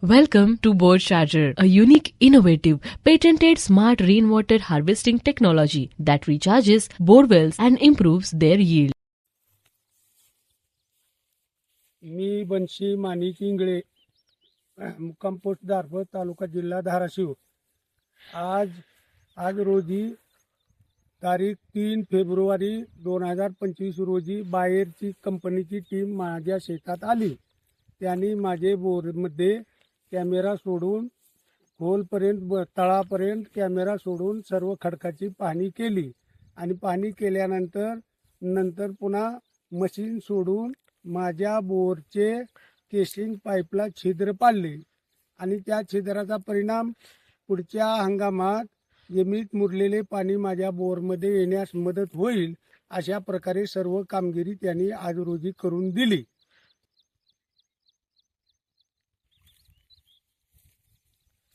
Welcome to Board Charger, a unique, innovative, patented smart rainwater harvesting technology that recharges bore wells and improves their yield. मी बनशी माणिक इंगळे, मुक्काम post दारवड, तालुका जिल्हा धाराशिव. आज रोजी तारीख 3 February 2025 रोजी बाहेरची कंपनीची टीम माझ्या शेतात आली. त्यांनी माझे बोरमध्ये कॅमेरा सोडून खोलपर्यंत तळापर्यंत कॅमेरा सोडून सर्व खडकाची पाहणी केली आणि पाहणी केल्यानंतर पुन्हा मशीन सोडून माझ्या बोरचे केसिंग पाईपला छिद्र पाडले आणि त्या छिद्राचा परिणाम पुढच्या हंगामात जमिनीत मुरलेले पाणी माझ्या बोरमध्ये येण्यास मदत होईल. अशा प्रकारे सर्व कामगिरी त्यांनी आज रोजी करून दिली.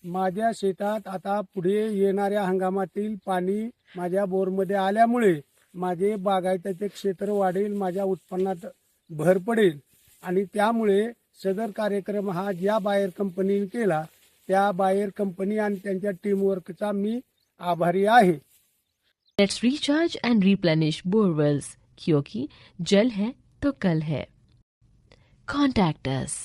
माझ्या शेतात आता पुढे येणाऱ्या हंगामातील पाणी माझ्या बोरमध्ये आल्यामुळे माझे बागायतीचे क्षेत्र वाढेल, माझ्या उत्पन्नात भर पडेल आणि त्यामुळे सदर कार्यक्रम हा ज्या बायर कंपनीने केला त्या बायर कंपनी आणि त्यांच्या टीमवर्कचा मी आभारी आहे. Let's recharge and replenish bore wells, क्योंकि जल है तो कल है. Contact us.